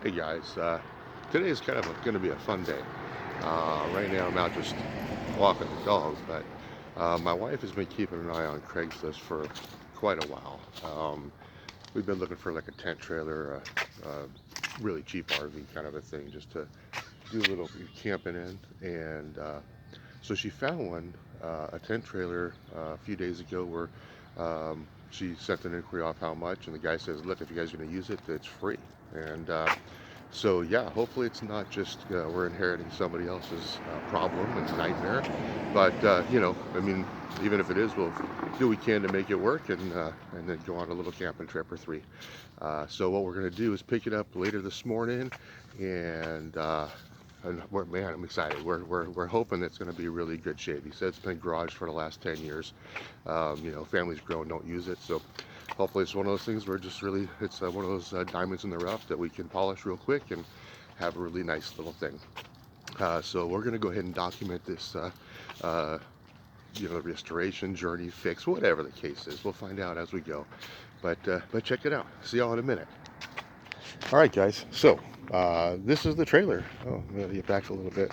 Hey guys, today is kind of going to be a fun day. Right now I'm out just walking the dog, but my wife has been keeping an eye on Craigslist for quite a while. We've been looking for like a tent trailer, really cheap RV kind of a thing, just to do a little camping in. And so she found one, a tent trailer, a few days ago where she sent an inquiry off how much, and the guy says, "Look, if you guys are going to use it, it's free." And so yeah, hopefully it's not just we're inheriting somebody else's problem and nightmare, but I mean, even if it is, we'll do what we can to make it work and then go on a little camping trip or three. So what we're gonna do is pick it up later this morning, and man, I'm excited. We're hoping it's going to be really good shape. He said it's been garaged for the last 10 years. Families grow and don't use it, so hopefully it's one of those things where it's one of those diamonds in the rough that we can polish real quick and have a really nice little thing. So we're going to go ahead and document this, restoration journey, fix, whatever the case is. We'll find out as we go. But check it out. See y'all in a minute. All right, guys. So this is the trailer. Oh, I'm gonna get back a little bit.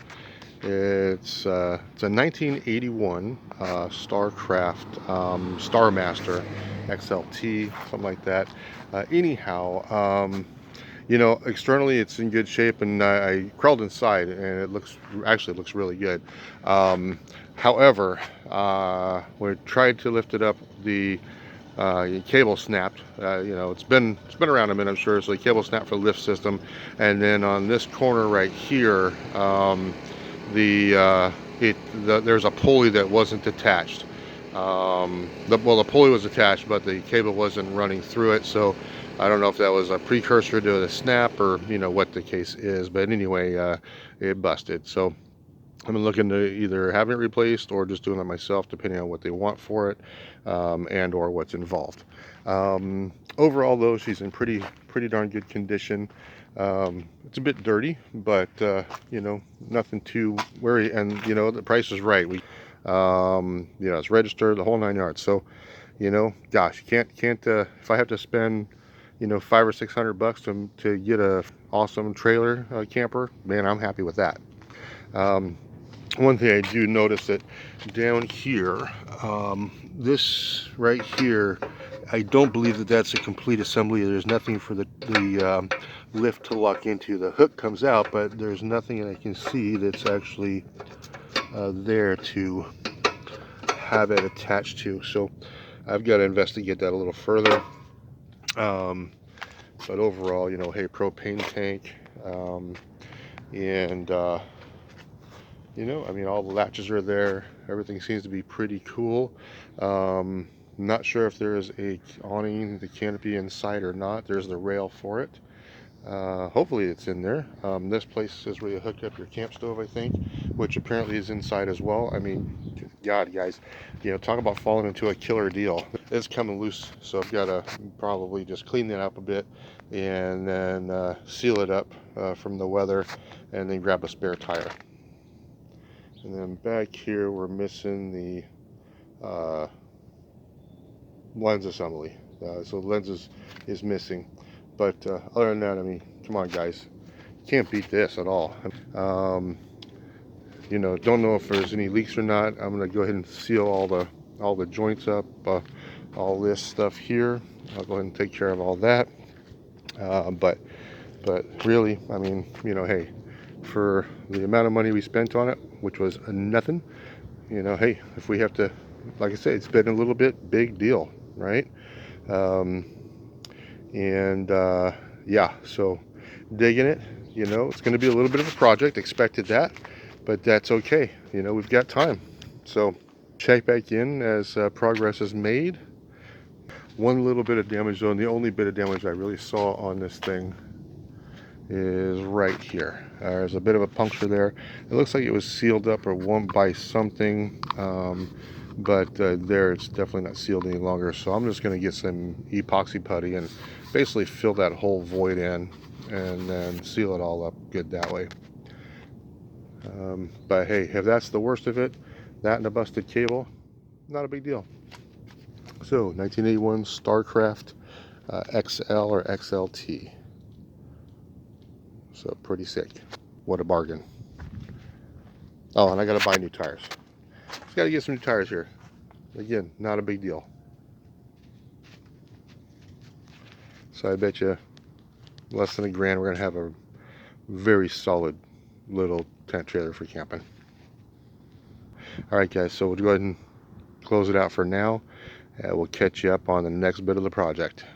It's a 1981 Starcraft Starmaster XLT, something like that. Externally it's in good shape, and I crawled inside, and it looks really good. However, we tried to lift it up. The cable snapped. It's been around a minute, I'm sure. So the cable snapped for the lift system, and then on this corner right here, there's a pulley that wasn't attached. The pulley was attached, but the cable wasn't running through it. So I don't know if that was a precursor to the snap or what the case is. But anyway, it busted. So I'm looking to either have it replaced or just doing it myself, depending on what they want for it, and or what's involved. Overall, though, she's in pretty darn good condition. It's a bit dirty, but nothing too worry. And the price is right. It's registered, the whole 9 yards. So gosh, can't if I have to spend $500 or $600 to get a awesome trailer camper, man, I'm happy with that. One thing I do notice that down here, this right here, I don't believe that that's a complete assembly. There's nothing for the lift to lock into. The hook comes out, but there's nothing that I can see that's actually there to have it attached to. So I've got to investigate that a little further. But overall, hey, propane tank, and I mean, all the latches are there. Everything seems to be pretty cool. Not sure if there is a awning, the canopy inside or not. There's the rail for it. Hopefully it's in there. This place is where you hook up your camp stove, I think, which apparently is inside as well. I mean, God, guys, talk about falling into a killer deal. It's coming loose, so I've got to probably just clean that up a bit and then seal it up from the weather, and then grab a spare tire. And then back here we're missing the lens assembly. So the lens is missing. But other than that, I mean, come on, guys. Can't beat this at all. Don't know if there's any leaks or not. I'm going to go ahead and seal all the joints up. All this stuff here, I'll go ahead and take care of all that. But really, I mean, hey, for the amount of money we spent on it, which was nothing, hey, if we have to, like I say, it's been a little bit big deal, right? Yeah, so digging it. It's going to be a little bit of a project, expected that, but that's okay. We've got time. So check back in as progress is made. One little bit of damage though, and the only bit of damage I really saw on this thing is right here. There's a bit of a puncture there. It looks like it was sealed up or worn by something, but there it's definitely not sealed any longer. So I'm just going to get some epoxy putty and basically fill that whole void in and then seal it all up good that way. But hey, if that's the worst of it, that and a busted cable, not a big deal. So 1981 Starcraft XL or XLT. So pretty sick. What a bargain. Oh, and I gotta buy new tires. Just gotta get some new tires here. Again, not a big deal. So I bet you less than $1,000 we're gonna have a very solid little tent trailer for camping. Alright guys, so we'll go ahead and close it out for now. We'll catch you up on the next bit of the project.